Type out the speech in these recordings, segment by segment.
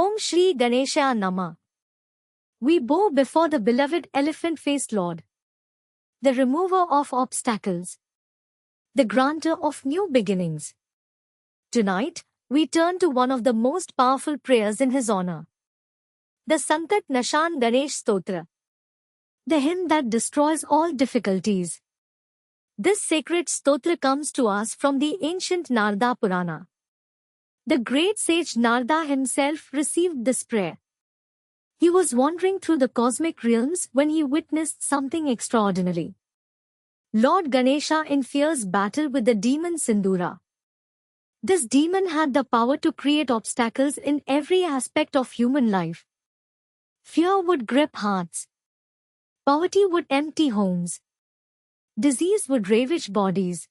Om Shri Ganeshaya Namah. We bow before the beloved elephant-faced Lord, the remover of obstacles, the granter of new beginnings. Tonight, we turn to one of the most powerful prayers in his honor, the Sankat Nashan Ganesh Stotra, the hymn that destroys all difficulties. This sacred stotra comes to us from the ancient Narada Purana. The great sage Narada himself received this prayer. He was wandering through the cosmic realms when he witnessed something extraordinary. Lord Ganesha in fierce battle with the demon Sindura. This demon had the power to create obstacles in every aspect of human life. Fear would grip hearts. Poverty would empty homes. Disease would ravage bodies.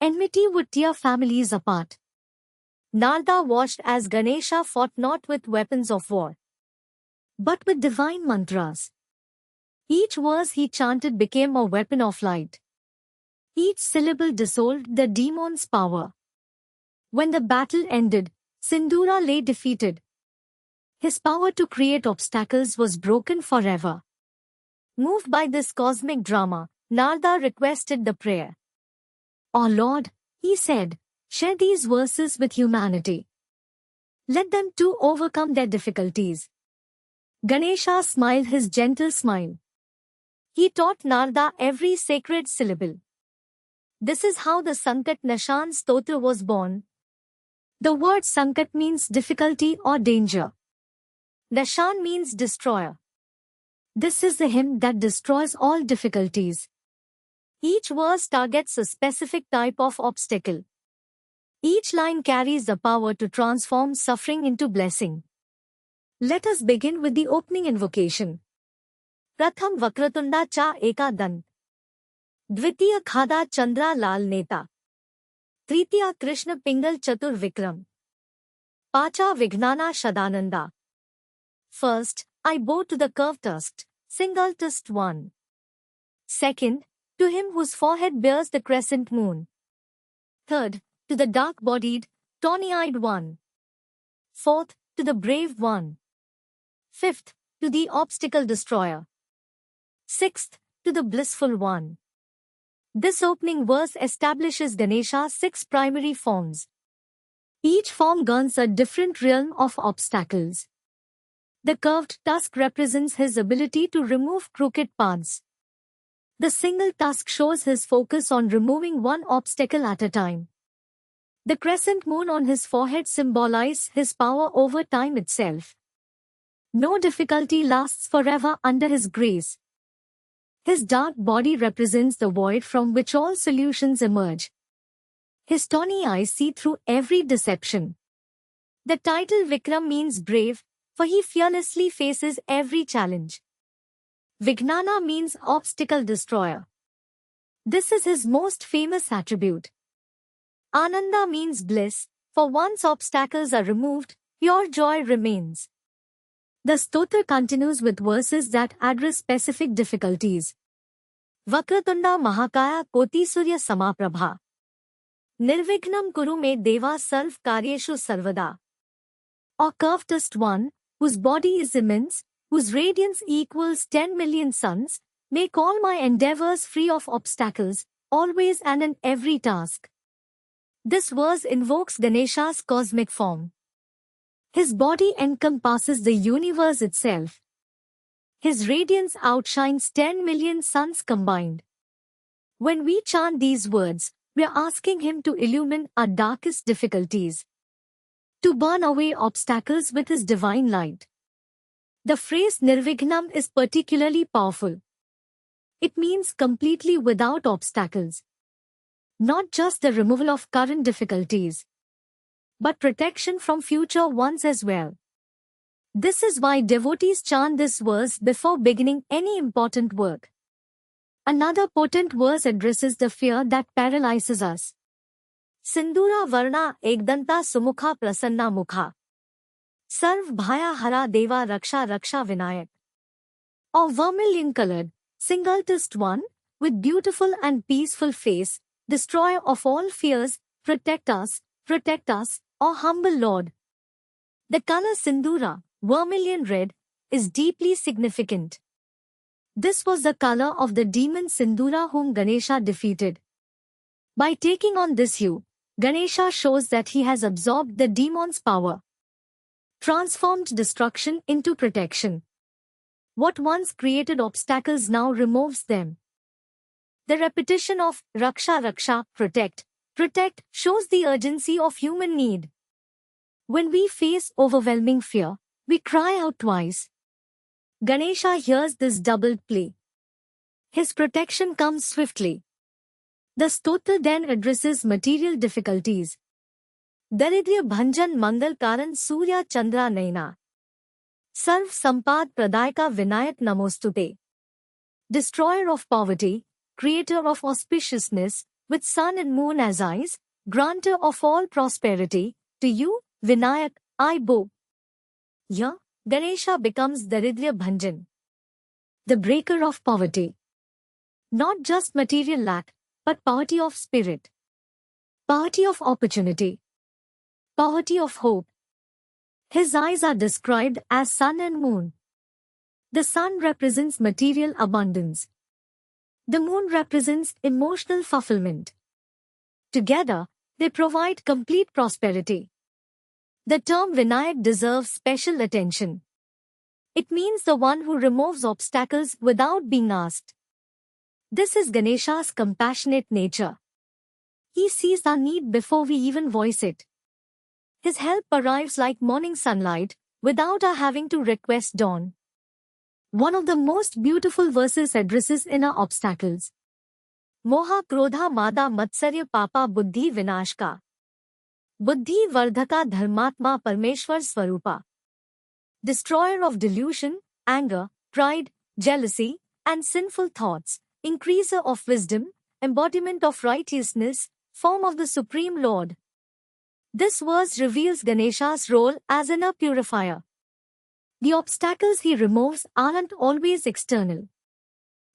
Enmity would tear families apart. Narada watched as Ganesha fought not with weapons of war, but with divine mantras. Each verse he chanted became a weapon of light. Each syllable dissolved the demon's power. When the battle ended, Sindura lay defeated. His power to create obstacles was broken forever. Moved by this cosmic drama, Narada requested the prayer. "O Lord," he said, "share these verses with humanity. Let them too overcome their difficulties." Ganesha smiled his gentle smile. He taught Narada every sacred syllable. This is how the Sankat Nashan Stotra was born. The word Sankat means difficulty or danger. Nashan means destroyer. This is the hymn that destroys all difficulties. Each verse targets a specific type of obstacle. Each line carries the power to transform suffering into blessing. Let us begin with the opening invocation. Pratham Vakratunda Cha Eka Dant. Dvitiya Khada Chandra Lal Neta. Tritiya Krishna Pingal Chatur Vikram. Pacha Vignana Shadananda. First, I bow to the curved-tusked, single-tusked one. Second, to him whose forehead bears the crescent moon. Third, to the dark-bodied, tawny-eyed one. Fourth, to the brave one. Fifth, to the obstacle destroyer. Sixth, to the blissful one. This opening verse establishes Ganesha's 6 primary forms. Each form governs a different realm of obstacles. The curved tusk represents his ability to remove crooked paths. The single tusk shows his focus on removing one obstacle at a time. The crescent moon on his forehead symbolizes his power over time itself. No difficulty lasts forever under his grace. His dark body represents the void from which all solutions emerge. His tawny eyes see through every deception. The title Vikram means brave, for he fearlessly faces every challenge. Vignana means obstacle destroyer. This is his most famous attribute. Ananda means bliss, for once obstacles are removed, pure joy remains. The stotra continues with verses that address specific difficulties. Vakratunda Mahakaya Koti Surya Samaprabha. Nirvignam Kuru Me Deva Sarv Karyeshu Sarvada. Or curved one, whose body is immense, whose radiance equals 10 million suns, make all my endeavors free of obstacles, always and in every task. This verse invokes Ganesha's cosmic form. His body encompasses the universe itself. His radiance outshines 10 million suns combined. When we chant these words, we are asking him to illumine our darkest difficulties, to burn away obstacles with his divine light. The phrase Nirvignam is particularly powerful. It means completely without obstacles. Not just the removal of current difficulties, but protection from future ones as well. This is why devotees chant this verse before beginning any important work. Another potent verse addresses the fear that paralyzes us. Sindura Varna Ekdanta Sumukha Prasanna Mukha. Sarv Bhaya Hara Deva Raksha Raksha Vinayak. Or vermilion-colored, single-tusked one, with beautiful and peaceful face, destroyer of all fears, protect us, or humble Lord. The color Sindura, vermilion red, is deeply significant. This was the color of the demon Sindura whom Ganesha defeated. By taking on this hue, Ganesha shows that he has absorbed the demon's power, transformed destruction into protection. What once created obstacles now removes them. The repetition of Raksha Raksha, protect, protect shows the urgency of human need. When we face overwhelming fear, we cry out twice. Ganesha hears this doubled plea. His protection comes swiftly. The stotra then addresses material difficulties. Daridrya Bhanjan Mangal Karan Surya Chandra Naina. Sarv Sampad Pradayaka Vinayak Namostute. Destroyer of poverty, creator of auspiciousness, with sun and moon as eyes, granter of all prosperity, to you, Vinayak, I bow. Here, Ganesha becomes Daridrya Bhanjan, the breaker of poverty. Not just material lack, but poverty of spirit, poverty of opportunity, poverty of hope. His eyes are described as sun and moon. The sun represents material abundance. The moon represents emotional fulfillment. Together, they provide complete prosperity. The term Vinayak deserves special attention. It means the one who removes obstacles without being asked. This is Ganesha's compassionate nature. He sees our need before we even voice it. His help arrives like morning sunlight, without our having to request dawn. One of the most beautiful verses addresses inner obstacles. Moha Krodha Mada Matsarya Papa Buddhi Vinashka. Buddhi Vardhaka Dharmatma Parmeshwar Swarupa. Destroyer of delusion, anger, pride, jealousy, and sinful thoughts, increaser of wisdom, embodiment of righteousness, form of the Supreme Lord. This verse reveals Ganesha's role as inner purifier. The obstacles he removes aren't always external.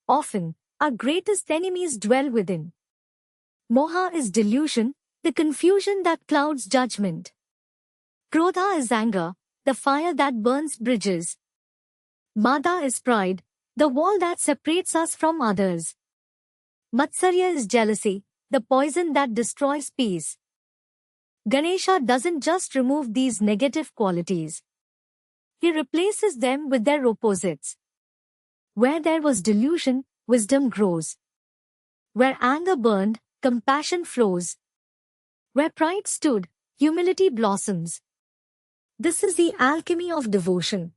Often, our greatest enemies dwell within. Moha is delusion, the confusion that clouds judgment. Krodha is anger, the fire that burns bridges. Mada is pride, the wall that separates us from others. Matsarya is jealousy, the poison that destroys peace. Ganesha doesn't just remove these negative qualities. He replaces them with their opposites. Where there was delusion, wisdom grows. Where anger burned, compassion flows. Where pride stood, humility blossoms. This is the alchemy of devotion.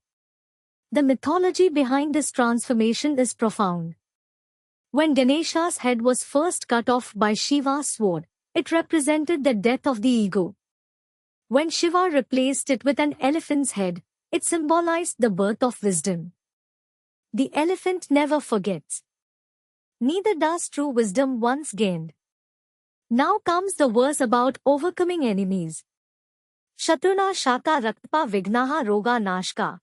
The mythology behind this transformation is profound. When Ganesha's head was first cut off by Shiva's sword, it represented the death of the ego. When Shiva replaced it with an elephant's head, it symbolized the birth of wisdom. The elephant never forgets. Neither does true wisdom once gained. Now comes the verse about overcoming enemies. Shatruna Shaka Raktpa Vignaha Roga Nashka.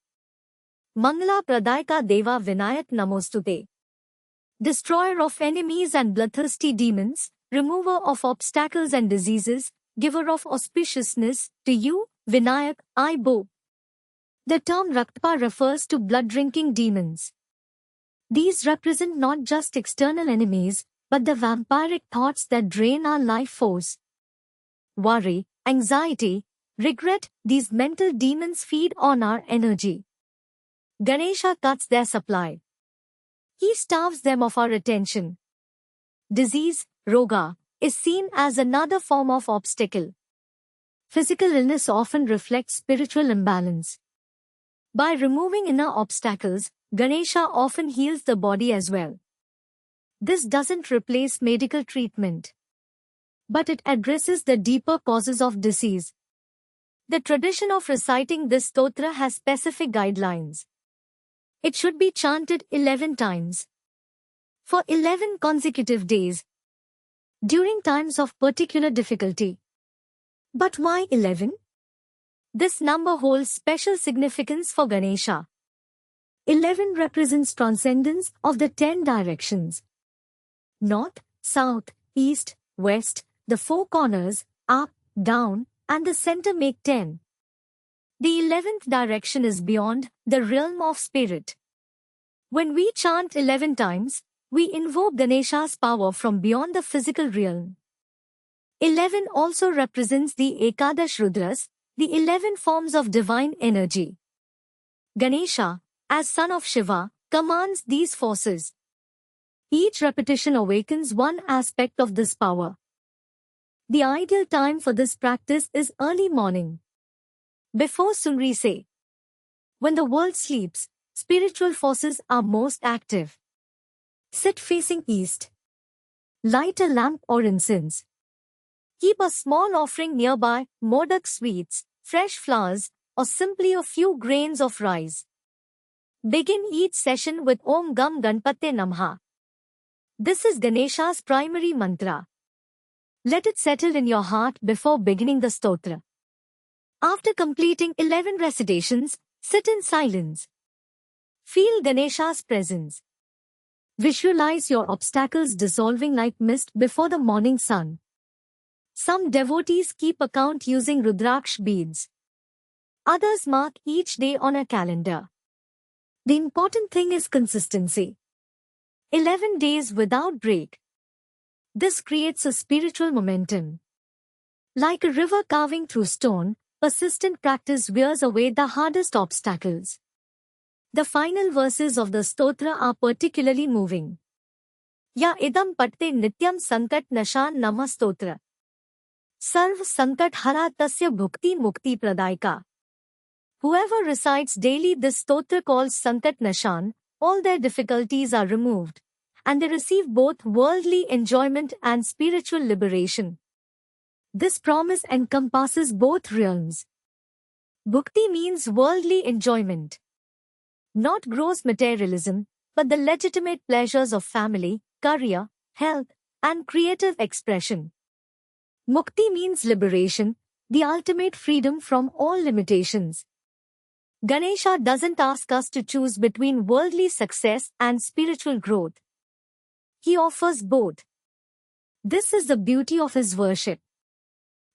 Mangala Pradayaka Deva Vinayak Namostute. Destroyer of enemies and bloodthirsty demons, remover of obstacles and diseases, giver of auspiciousness, to you, Vinayak, I bow. The term Raktpa refers to blood-drinking demons. These represent not just external enemies, but the vampiric thoughts that drain our life force. Worry, anxiety, regret, these mental demons feed on our energy. Ganesha cuts their supply. He starves them of our attention. Disease, roga, is seen as another form of obstacle. Physical illness often reflects spiritual imbalance. By removing inner obstacles, Ganesha often heals the body as well. This doesn't replace medical treatment, but it addresses the deeper causes of disease. The tradition of reciting this stotra has specific guidelines. It should be chanted 11 times for 11 consecutive days during times of particular difficulty. But why 11? This number holds special significance for Ganesha. 11 represents transcendence of the 10 directions. North, south, east, west, the four corners, up, down, and the center make 10. The 11th direction is beyond the realm of spirit. When we chant 11 times, we invoke Ganesha's power from beyond the physical realm. 11 also represents the Ekadash Rudras, the 11 forms of divine energy. Ganesha, as son of Shiva, commands these forces. Each repetition awakens one aspect of this power. The ideal time for this practice is early morning. Before sunrise, when the world sleeps, spiritual forces are most active. Sit facing east. Light a lamp or incense. Keep a small offering nearby, modak sweets, fresh flowers, or simply a few grains of rice. Begin each session with Om Gam Ganpate Namah. This is Ganesha's primary mantra. Let it settle in your heart before beginning the stotra. After completing 11 recitations, sit in silence. Feel Ganesha's presence. Visualize your obstacles dissolving like mist before the morning sun. Some devotees keep account using Rudraksh beads. Others mark each day on a calendar. The important thing is consistency. 11 days without break. This creates a spiritual momentum. Like a river carving through stone, persistent practice wears away the hardest obstacles. The final verses of the stotra are particularly moving. Ya idam patte nityam sankat nashan nama stotra. Sarv sankat hara tasya bhukti mukti pradayika. Whoever recites daily this stotra calls sankat nashan, all their difficulties are removed, and they receive both worldly enjoyment and spiritual liberation. This promise encompasses both realms. Bhukti means worldly enjoyment. Not gross materialism, but the legitimate pleasures of family, career, health, and creative expression. Mukti means liberation, the ultimate freedom from all limitations. Ganesha doesn't ask us to choose between worldly success and spiritual growth. He offers both. This is the beauty of his worship.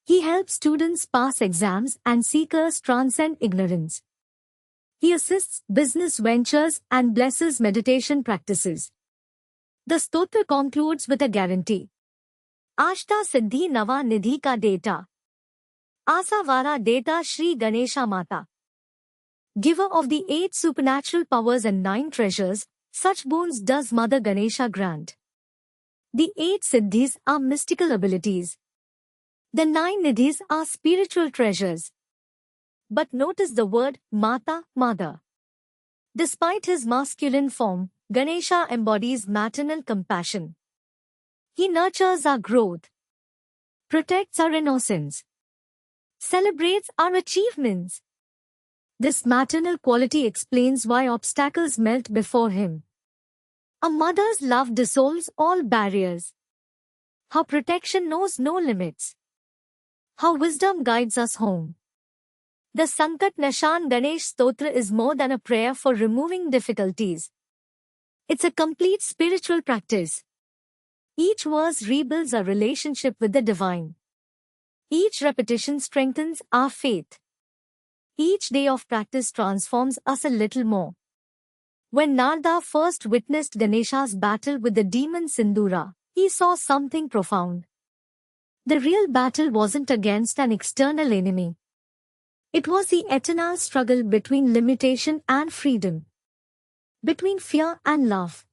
He helps students pass exams and seekers transcend ignorance. He assists business ventures and blesses meditation practices. The stotra concludes with a guarantee. Ashta Siddhi Nava Nidhi Ka Deta. Asa Vara Deta Shri Ganesha Mata. Giver of the 8 supernatural powers and 9 treasures, such boons does Mother Ganesha grant. The 8 Siddhis are mystical abilities. The 9 Nidhis are spiritual treasures. But notice the word Mata, Mother. Despite his masculine form, Ganesha embodies maternal compassion. He nurtures our growth, protects our innocence, celebrates our achievements. This maternal quality explains why obstacles melt before him. A mother's love dissolves all barriers. Her protection knows no limits. Her wisdom guides us home. The Sankat Nashan Ganesh Stotra is more than a prayer for removing difficulties. It's a complete spiritual practice. Each verse rebuilds our relationship with the divine. Each repetition strengthens our faith. Each day of practice transforms us a little more. When Narada first witnessed Ganesha's battle with the demon Sindura, he saw something profound. The real battle wasn't against an external enemy. It was the eternal struggle between limitation and freedom, between fear and love,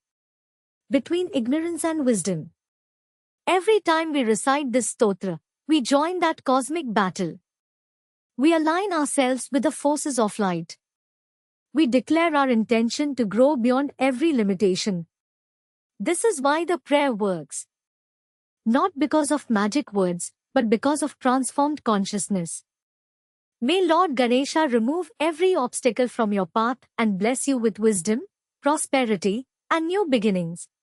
between ignorance and wisdom. Every time we recite this stotra, we join that cosmic battle. We align ourselves with the forces of light. We declare our intention to grow beyond every limitation. This is why the prayer works. Not because of magic words, but because of transformed consciousness. May Lord Ganesha remove every obstacle from your path and bless you with wisdom, prosperity, and new beginnings.